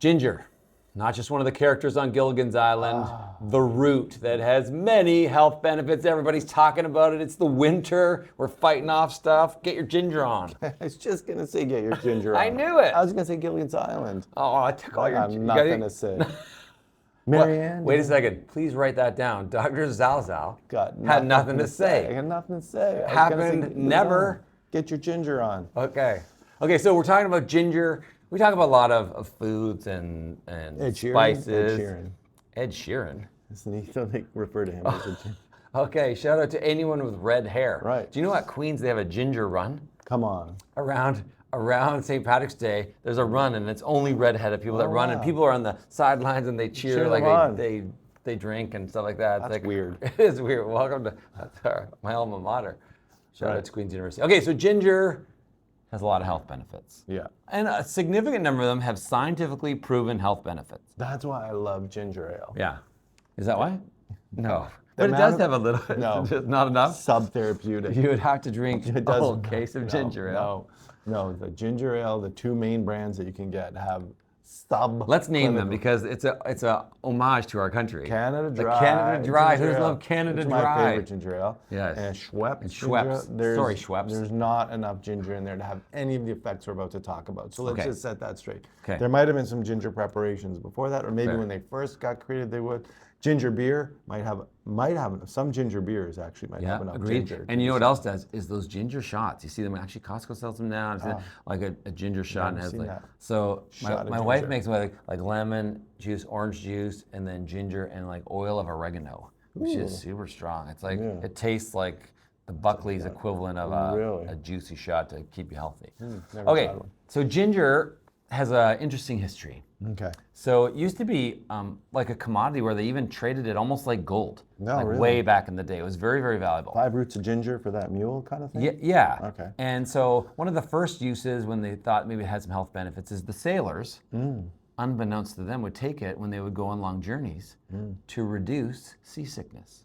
Ginger, not just one of the characters on Gilligan's Island, the root that has many health benefits. Everybody's talking about it. It's the winter. We're fighting off stuff. Get your ginger on. I was just going to say get your ginger on. I knew it. I was going to say Gilligan's Island. Oh, I took all I your got nothing to say. Marianne. Wait a second. Please write that down. Dr. Zalzal had nothing to say. I got nothing to say. Happened never. Get your ginger on. Okay. Okay, so we're talking about ginger. We talk about a lot of foods and spices. Ed Sheeran. Isn't he? Don't they refer to him as a ginger? Okay, shout out to anyone with red hair. Right. Do you know at Queens they have a ginger run? Come on. Around St. Patrick's Day, there's a run and it's only redheaded people that run, and people are on the sidelines and they cheer like they drink and stuff like that. That's like, weird. It is weird. Welcome to my alma mater. Shout out to Queens University. Okay, so ginger has a lot of health benefits. Yeah. And a significant number of them have scientifically proven health benefits. That's why I love ginger ale. Yeah. Is that why? No. But it does have a little, no, just not enough? Subtherapeutic. You would have to drink a whole case of ginger ale. No, the ginger ale, the two main brands that you can get have Let's name them because it's a homage to our country. Canada Dry. The Canada Dry. Who doesn't love Canada Dry? It's my favorite ginger ale. Yes. And Schweppes. Schweppes. There's not enough ginger in there to have any of the effects we're about to talk about. So let's just set that straight. Okay. There might have been some ginger preparations before that, or maybe when they first got created, they would. Ginger beer might have some ginger beers actually might have enough ginger. And you know what else does is those ginger shots. You see them actually. Costco sells them now. Like a ginger shot and has like so. My wife makes like lemon juice, orange juice, and then ginger and like oil of oregano, which is super strong. It's like it tastes like the Buckley's equivalent of a juicy shot to keep you healthy. Okay, so ginger has an interesting history. Okay. So it used to be like a commodity where they even traded it almost like gold. No, really? Way back in the day. It was very, very valuable. 5 roots of ginger for that mule kind of thing? Yeah. Okay. And so one of the first uses when they thought maybe it had some health benefits is the sailors, unbeknownst to them, would take it when they would go on long journeys to reduce seasickness.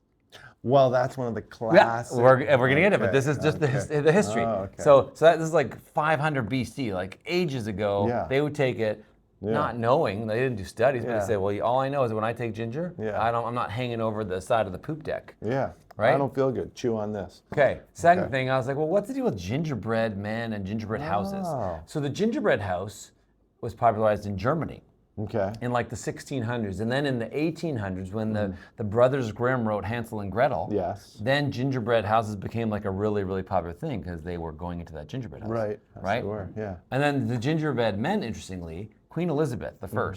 Well, that's one of the classic. Yeah, we're going to get it, but this is just the history. Oh, okay. So this is like 500 BC, like ages ago. They would take it, not knowing, they didn't do studies, but they say, well, all I know is when I take ginger, I'm not hanging over the side of the poop deck. Yeah. Right? I don't feel good. Chew on this. Okay. Second thing, I was like, well, what's the deal with gingerbread men and gingerbread houses? So the gingerbread house was popularized in Germany. Okay. In like the 1600s, and then in the 1800s, when the Brothers Grimm wrote Hansel and Gretel, then gingerbread houses became like a really, really popular thing because they were going into that gingerbread house. Right. Right. Sure. Yeah. And then the gingerbread men, interestingly, Queen Elizabeth I.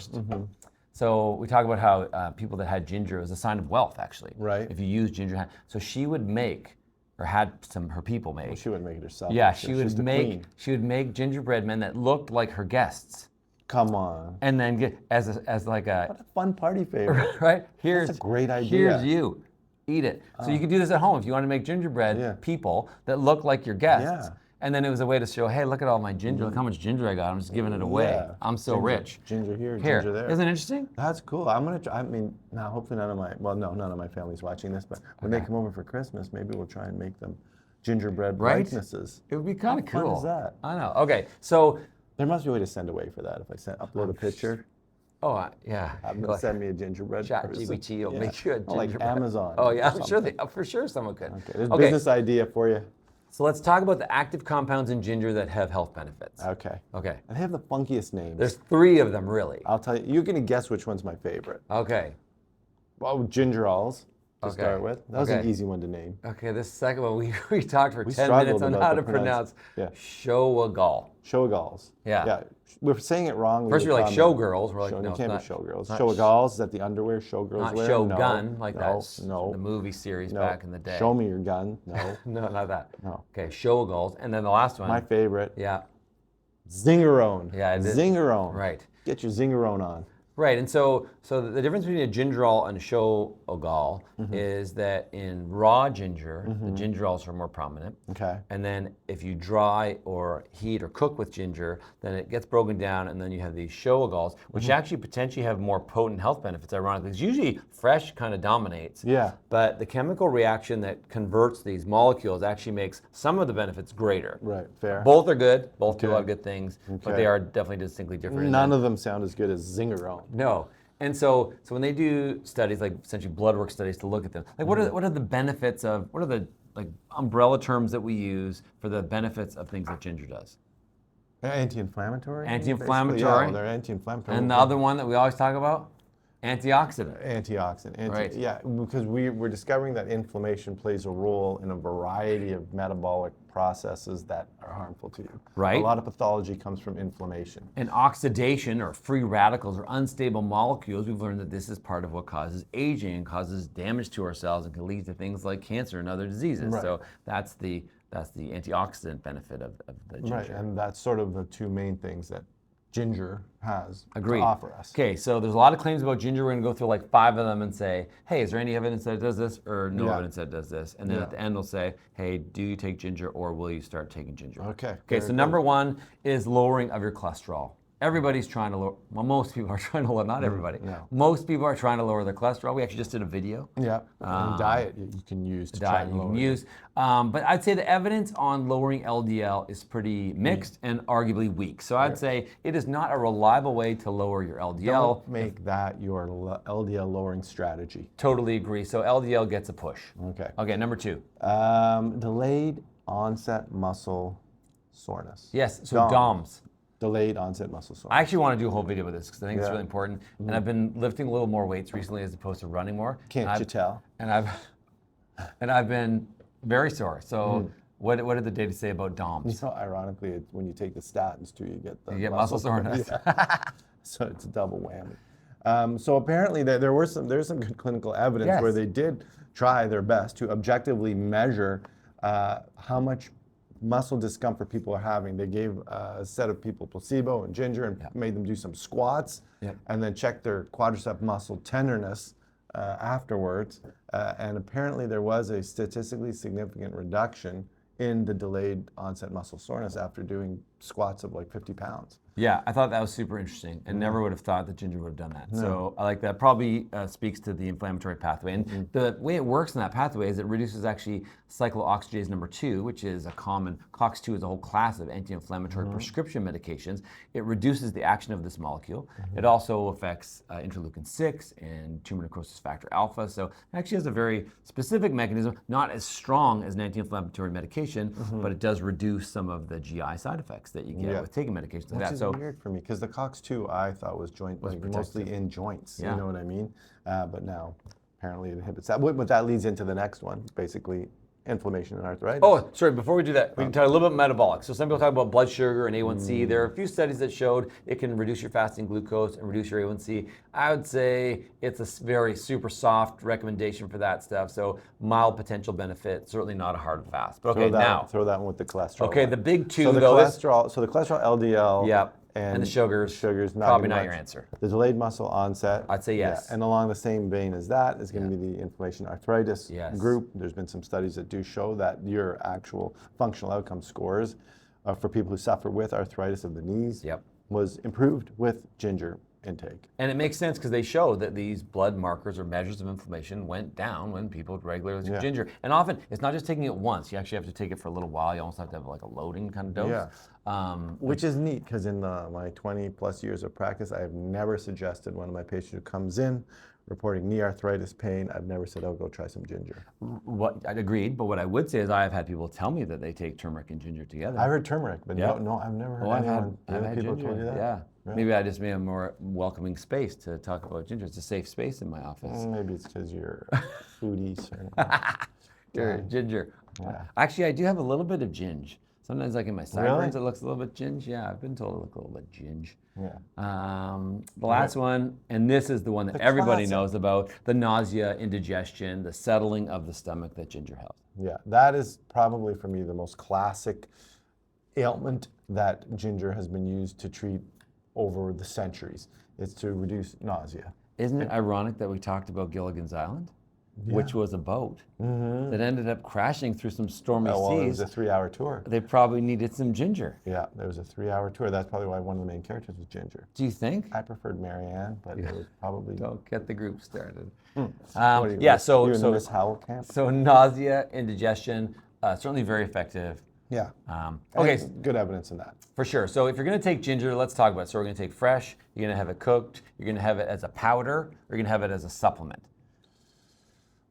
So we talk about how people that had ginger was a sign of wealth, actually. Right. If you use ginger, so she would make, or had her people make. Well, she would make it herself. Yeah, she would make gingerbread men that looked like her guests. Come on. And then get as like a what a fun party favor. Right? That's a great idea. Here's you. Eat it. So you could do this at home if you want to make gingerbread people that look like your guests. And then it was a way to show, hey, look at all my ginger. Look how much ginger I got. I'm just giving it away. Yeah. I'm so rich. Ginger here, ginger there. Isn't it interesting? That's cool. I'm gonna try. I mean, now hopefully none of my family's watching this, but when they come over for Christmas, maybe we'll try and make them gingerbread likenesses. It would be kind of cool. How fun is that? I know. Okay, so there must be a way to send away for that. If I upload a picture. Oh, yeah. I'm gonna send me a gingerbread. ChatGPT will make you a gingerbread. Like Amazon. Oh yeah, for sure someone could. Okay, there's a business idea for you. So let's talk about the active compounds in ginger that have health benefits. Okay. Okay. And they have the funkiest names. There's 3 of them, really. I'll tell you. You're gonna guess which one's my favorite. Okay. Well, gingerols to start with. That was an easy one to name. Okay, this second one, we talked for 10 minutes on how to pronounce Showagal. Showagals. Yeah. We're saying it wrong. First, you're like showgirls. We're like, no, you can't be showgirls. Showagals, is that the underwear showgirls not wear? Shogun, like that's the movie series back in the day. Show me your gun. No. No, not that. No. Okay, Showagals. And then the last one. My favorite. Yeah. Zingarone. Yeah, it is. Zingarone. Right. Get your Zingarone on. Right, and so the difference between a gingerol and a show-o-gol is that in raw ginger, the gingerols are more prominent. Okay. And then if you dry or heat or cook with ginger, then it gets broken down, and then you have these show-o-gols, which actually potentially have more potent health benefits, ironically. Because usually fresh kind of dominates. Yeah. But the chemical reaction that converts these molecules actually makes some of the benefits greater. Right, fair. Both are good, both do a lot of good things, but Okay. they are definitely distinctly different. None of them sound as good as Zingerone. No. And so when they do studies, like essentially blood work studies to look at them, like what are the benefits of, what are the like umbrella terms that we use for the benefits of things that ginger does? Anti-inflammatory? Anti-inflammatory. Yeah, well, they're anti-inflammatory. And the other one that we always talk about? Antioxidant. Antioxidant. Right. Yeah, because we're discovering that inflammation plays a role in a variety of metabolic processes that are harmful to you. Right. A lot of pathology comes from inflammation. And oxidation, or free radicals, or unstable molecules, we've learned that this is part of what causes aging and causes damage to our cells and can lead to things like cancer and other diseases. Right. So that's the antioxidant benefit of the ginger. Right, and that's sort of the two main things that ginger has Agreed. to offer us. Okay, so there's a lot of claims about ginger. We're going to go through like 5 of them and say, hey, is there any evidence that it does this, or no evidence that it does this? And then at the end we'll say, hey, do you take ginger, or will you start taking ginger? Okay. Okay, so number 1 is lowering of your cholesterol. Everybody's trying to lower, well, most people are trying to lower, not everybody. No. Most people are trying to lower their cholesterol. We actually just did a video. Yeah, and diet you can use to try Diet and you lower can it. use. But I'd say the evidence on lowering LDL is pretty mixed and arguably weak. So I'd say it is not a reliable way to lower your LDL. Don't make that your LDL lowering strategy. Totally agree. So LDL gets a push. Okay. Okay, number 2. Delayed onset muscle soreness. Yes, so DOMS. Delayed onset muscle I soreness. actually want to do a whole video with this because I think it's really important. And I've been lifting a little more weights recently as opposed to running more. Can't you tell? And I've been very sore. So what did the data say about DOMS? You know, ironically, it's when you take the statins too, you get the muscle soreness. Yeah. So it's a double whammy. So apparently there's some good clinical evidence where they did try their best to objectively measure how much muscle discomfort people are having. They gave a set of people placebo and ginger and made them do some squats and then check their quadricep muscle tenderness afterwards. And apparently there was a statistically significant reduction in the delayed onset muscle soreness after doing squats of like 50 pounds. Yeah, I thought that was super interesting and never would have thought that ginger would have done that. So I like that. Probably speaks to the inflammatory pathway. And the way it works in that pathway is it reduces actually cyclooxygenase number 2, which is a common, COX-2 is a whole class of anti-inflammatory prescription medications. It reduces the action of this molecule. It also affects interleukin 6 and tumor necrosis factor alpha. So it actually has a very specific mechanism, not as strong as an anti-inflammatory medication, but it does reduce some of the GI side effects that you get with taking medications like that. Which is weird for me because the COX-2 I thought was mostly in joints. You know what I mean? But now apparently it inhibits that. But that leads into the next one, basically inflammation and arthritis. Oh, sorry, before we do that, we can talk a little bit metabolic. So some people talk about blood sugar and A1C. There are a few studies that showed it can reduce your fasting glucose and reduce your A1C. I would say it's a very super soft recommendation for that stuff. So mild potential benefit, certainly not a hard and fast. But okay, throw that one with the cholesterol. Okay, the big 2 so the though. cholesterol, LDL. Yep. And the sugars probably not your answer. The delayed muscle onset. I'd say yes. Yeah. And along the same vein as that is going to be the inflammation arthritis group. There's been some studies that do show that your actual functional outcome scores for people who suffer with arthritis of the knees was improved with ginger intake. And it makes sense because they show that these blood markers or measures of inflammation went down when people regularly took ginger. And often, it's not just taking it once. You actually have to take it for a little while. You almost have to have like a loading kind of dose. Which is neat because in my 20 plus years of practice, I have never suggested one of my patients who comes in reporting knee arthritis pain, I've never said, oh, go try some ginger. I'd agreed, but what I would say is I have had people tell me that they take turmeric and ginger together. I heard turmeric, but no, I've never heard anyone. I've had people ginger. told you that? Yeah. Maybe I just made a more welcoming space to talk about ginger. It's a safe space in my office. Maybe it's because you're foodies. Ginger. Yeah. Actually, I do have a little bit of ginge. Sometimes like in my sideburns it looks a little bit ginge. Yeah, I've been told it looks a little bit ginge. Yeah. The last one, and this is the one that everybody knows about, the nausea, indigestion, the settling of the stomach that ginger helps. Yeah, that is probably for me the most classic ailment that ginger has been used to treat over the centuries. is to reduce nausea. Isn't it ironic that we talked about Gilligan's Island, which was a boat that ended up crashing through some stormy seas? It was a 3-hour tour. They probably needed some ginger. Yeah, there was a 3-hour tour. That's probably why one of the main characters was Ginger. Do you think? I preferred Marianne, but it was probably... Don't get the group started. So Miss Howell camp? So nausea, indigestion, certainly very effective. Yeah. Okay. Good evidence in that. For sure. So if you're going to take ginger, let's talk about it. So we're going to take fresh, you're going to have it cooked, you're going to have it as a powder, or you're going to have it as a supplement.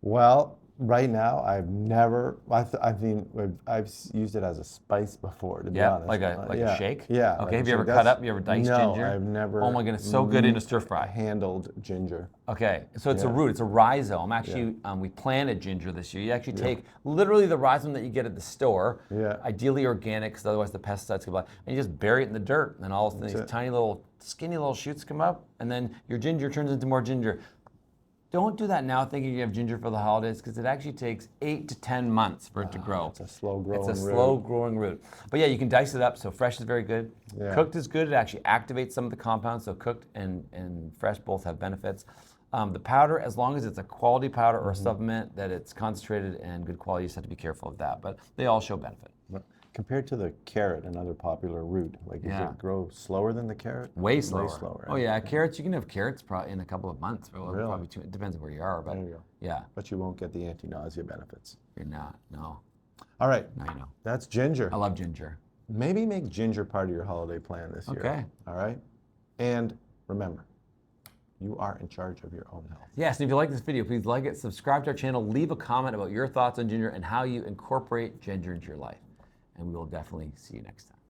Well, right now, I've never, I've used it as a spice before, to be honest. Like a shake? Yeah. Okay, like have you ever cut up, you ever diced ginger? No, I've never. Oh my goodness, so good in a stir fry. Handled ginger. Okay, so it's a root, it's a rhizome. Actually, we planted ginger this year. You actually take literally the rhizome that you get at the store, ideally organic, because otherwise the pesticides come out, and you just bury it in the dirt, and then all of a sudden these tiny little, skinny little shoots come up, and then your ginger turns into more ginger. Don't do that now thinking you have ginger for the holidays, because it actually takes 8 to 10 months for it to grow. It's a slow growing root. It's a slow growing root. But yeah, you can dice it up. So fresh is very good. Yeah. Cooked is good. It actually activates some of the compounds. So cooked and fresh both have benefits. The powder, as long as it's a quality powder or a supplement, that it's concentrated and good quality, you just have to be careful of that. But they all show benefit. Compared to the carrot, another popular root, does it grow slower than the carrot? Way slower. Way slower. Right? Oh yeah, carrots, you can have carrots probably in a couple of months. Really? Probably it depends on where you are, but yeah. But you won't get the anti-nausea benefits. You're not, no. All right, now you know. That's ginger. I love ginger. Maybe make ginger part of your holiday plan this year. Okay. All right? And remember, you are in charge of your own health. Yes, and if you like this video, please like it, subscribe to our channel, leave a comment about your thoughts on ginger and how you incorporate ginger into your life. And we will definitely see you next time.